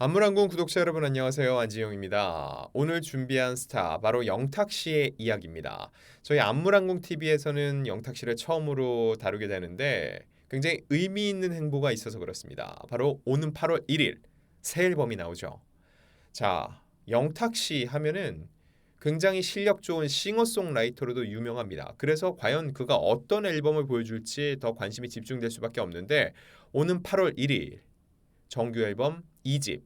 안물안궁 구독자 여러분 안녕하세요. 안지용입니다. 오늘 준비한 스타 바로 영탁 씨의 이야기입니다. 저희 안물안궁 TV에서는 영탁 씨를 처음으로 다루게 되는데 굉장히 의미 있는 행보가 있어서 그렇습니다. 바로 오는 8월 1일 새 앨범이 나오죠. 자, 영탁 씨 하면은 굉장히 실력 좋은 싱어송라이터로도 유명합니다. 그래서 과연 그가 어떤 앨범을 보여줄지 더 관심이 집중될 수밖에 없는데 오는 8월 1일 정규 앨범 2집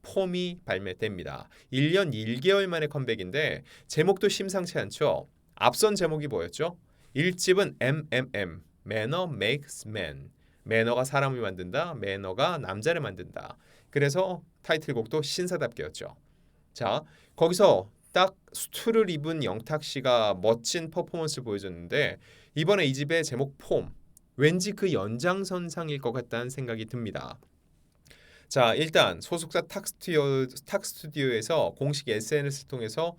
폼이 발매됩니다. 1년 1개월 만의 컴백인데 제목도 심상치 않죠. 앞선 제목이 뭐였죠? 1집은 MMM Manner Makes Man. 매너가 사람을 만든다. 매너가 남자를 만든다. 그래서 타이틀곡도 신사답게였죠. 자, 거기서 딱 수트를 입은 영탁 씨가 멋진 퍼포먼스를 보여줬는데 이번에 이 집의 제목 폼 왠지 그 연장선상일 것 같다는 생각이 듭니다. 자, 일단 소속사 탁스튜디오에서 공식 SNS를 통해서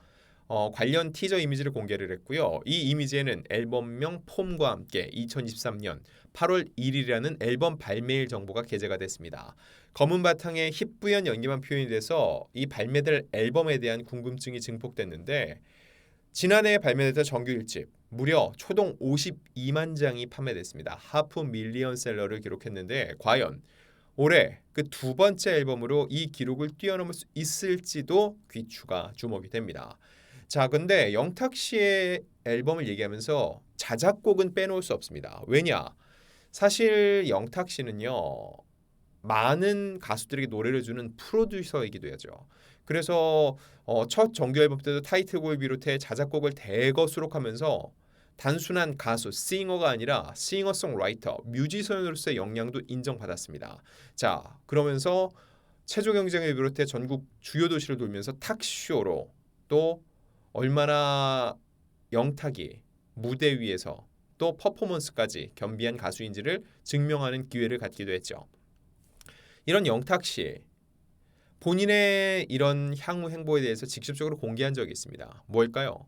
관련 티저 이미지를 공개를 했고요. 이 이미지에는 앨범명 폼과 함께 2023년 8월 1일이라는 앨범 발매일 정보가 게재가 됐습니다. 검은 바탕에 희뿌연 연기만 표현이 돼서 이 발매될 앨범에 대한 궁금증이 증폭됐는데 지난해 발매됐던 정규 1집 무려 초동 52만 장이 판매됐습니다. 하프 밀리언셀러를 기록했는데 과연 올해 그 두 번째 앨범으로 이 기록을 뛰어넘을 수 있을지도 귀추가 주목이 됩니다. 자, 근데 영탁 씨의 앨범을 얘기하면서 자작곡은 빼놓을 수 없습니다. 왜냐? 사실 영탁 씨는요. 많은 가수들에게 노래를 주는 프로듀서이기도 하죠. 그래서 첫 정규 앨범 때도 타이틀곡을 비롯해 자작곡을 대거 수록하면서 단순한 가수, 싱어가 아니라 싱어송라이터, 뮤지션으로서의 역량도 인정받았습니다. 자, 그러면서 체조 경쟁을 비롯해 전국 주요 도시를 돌면서 탁쇼로 또 얼마나 영탁이 무대 위에서 또 퍼포먼스까지 겸비한 가수인지를 증명하는 기회를 갖기도 했죠. 이런 영탁 씨 본인의 이런 향후 행보에 대해서 직접적으로 공개한 적이 있습니다. 뭘까요?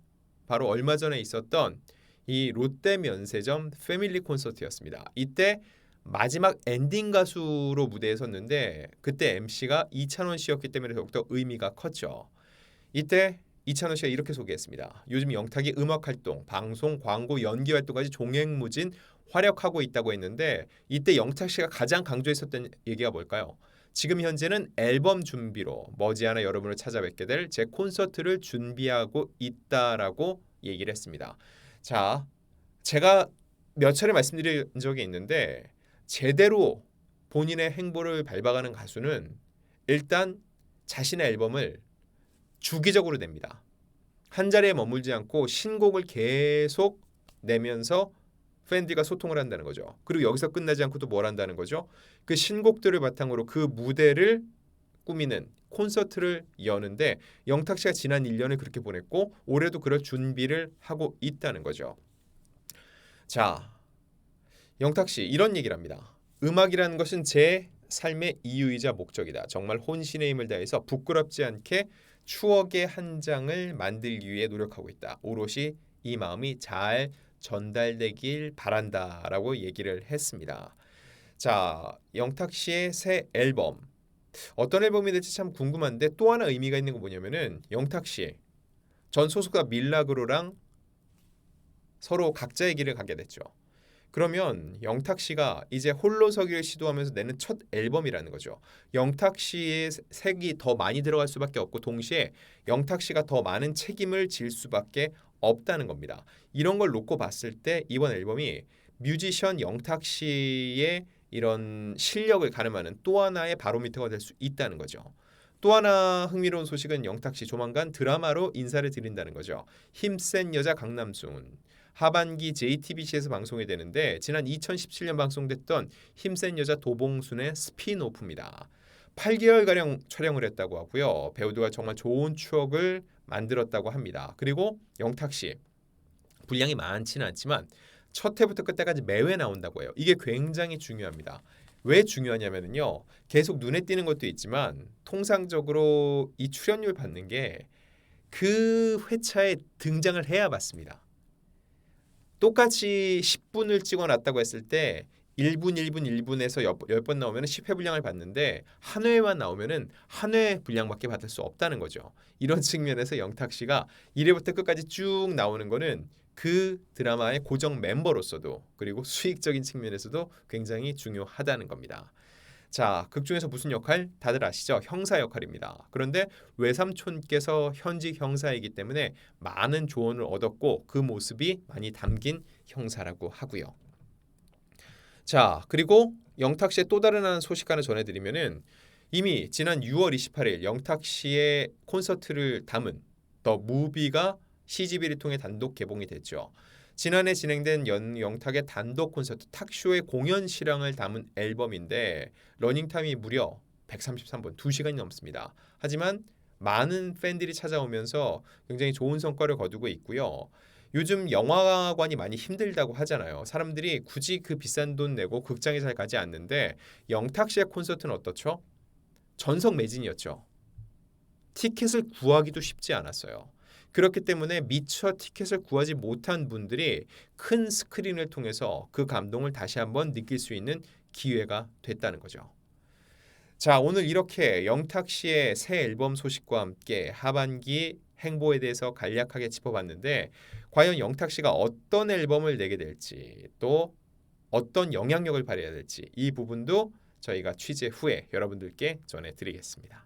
바로 얼마 전에 있었던 이 롯데 면세점 패밀리 콘서트였습니다. 이때 마지막 엔딩 가수로 무대에 섰는데 그때 MC가 이찬원 씨였기 때문에 더욱더 의미가 컸죠. 이때 이찬원 씨가 이렇게 소개했습니다. 요즘 영탁이 음악 활동, 방송, 광고, 연기 활동까지 종횡무진 활약하고 있다고 했는데 이때 영탁 씨가 가장 강조했었던 얘기가 뭘까요? 지금 현재는 앨범 준비로 머지않아 여러분을 찾아뵙게 될 제 콘서트를 준비하고 있다라고 얘기를 했습니다. 자, 제가 몇 차례 말씀드린 적이 있는데 제대로 본인의 행보를 밟아가는 가수는 일단 자신의 앨범을 주기적으로 냅니다. 한 자리에 머물지 않고 신곡을 계속 내면서 팬들과 소통을 한다는 거죠. 그리고 여기서 끝나지 않고 또 뭘 한다는 거죠? 그 신곡들을 바탕으로 그 무대를 꾸미는 콘서트를 여는데 영탁 씨가 지난 1년을 그렇게 보냈고 올해도 그럴 준비를 하고 있다는 거죠. 자, 영탁 씨 이런 얘기를 합니다. 음악이라는 것은 제 삶의 이유이자 목적이다. 정말 혼신의 힘을 다해서 부끄럽지 않게 추억의 한 장을 만들기 위해 노력하고 있다. 오롯이 이 마음이 잘 전달되길 바란다라고 얘기를 했습니다. 자, 영탁 씨의 새 앨범 어떤 앨범이 될지 참 궁금한데 또 하나 의미가 있는 건 뭐냐면은 영탁 씨 전 소속사 밀라그로랑 서로 각자의 길을 가게 됐죠. 그러면 영탁 씨가 이제 홀로서기를 시도하면서 내는 첫 앨범이라는 거죠. 영탁 씨의 색이 더 많이 들어갈 수밖에 없고 동시에 영탁 씨가 더 많은 책임을 질 수밖에 없다는 겁니다. 이런 걸 놓고 봤을 때 이번 앨범이 뮤지션 영탁 씨의 이런 실력을 가늠하는 또 하나의 바로미터가 될 수 있다는 거죠. 또 하나 흥미로운 소식은 영탁 씨 조만간 드라마로 인사를 드린다는 거죠. 힘센 여자 강남순. 하반기 JTBC에서 방송이 되는데 지난 2017년 방송됐던 힘센 여자 도봉순의 스핀오프입니다. 8개월가량 촬영을 했다고 하고요. 배우들과 정말 좋은 추억을 만들었다고 합니다. 그리고 영탁씨 분량이 많지는 않지만 첫 회부터 끝까지 매회 나온다고 해요. 이게 굉장히 중요합니다. 왜 중요하냐면요. 계속 눈에 띄는 것도 있지만 통상적으로 이 출연료를 받는 게 그 회차에 등장을 해야 받습니다. 똑같이 10분을 찍어놨다고 했을 때 1분, 1분, 1분에서 10번 나오면 10회 분량을 받는데 한 회만 나오면은 한 회 분량밖에 받을 수 없다는 거죠. 이런 측면에서 영탁 씨가 1회부터 끝까지 쭉 나오는 거는 그 드라마의 고정 멤버로서도 그리고 수익적인 측면에서도 굉장히 중요하다는 겁니다. 자, 극 중에서 무슨 역할? 다들 아시죠? 형사 역할입니다. 그런데 외삼촌께서 현직 형사이기 때문에 많은 조언을 얻었고 그 모습이 많이 담긴 형사라고 하고요. 자, 그리고 영탁 씨의 또 다른 하나 소식 하나 전해드리면은 이미 지난 6월 28일 영탁 씨의 콘서트를 담은 더 무비가 CGV를 통해 단독 개봉이 됐죠. 지난해 진행된 영탁의 단독 콘서트 탁쇼의 공연 실황을 담은 앨범인데 러닝타임이 무려 133분, 2시간이 넘습니다. 하지만 많은 팬들이 찾아오면서 굉장히 좋은 성과를 거두고 있고요. 요즘 영화관이 많이 힘들다고 하잖아요. 사람들이 굳이 그 비싼 돈 내고 극장에 잘 가지 않는데 영탁 씨의 콘서트는 어떻죠? 전석 매진이었죠. 티켓을 구하기도 쉽지 않았어요. 그렇기 때문에 미처 티켓을 구하지 못한 분들이 큰 스크린을 통해서 그 감동을 다시 한번 느낄 수 있는 기회가 됐다는 거죠. 자, 오늘 이렇게 영탁 씨의 새 앨범 소식과 함께 하반기 행보에 대해서 간략하게 짚어봤는데 과연 영탁 씨가 어떤 앨범을 내게 될지 또 어떤 영향력을 발휘해야 될지 이 부분도 저희가 취재 후에 여러분들께 전해드리겠습니다.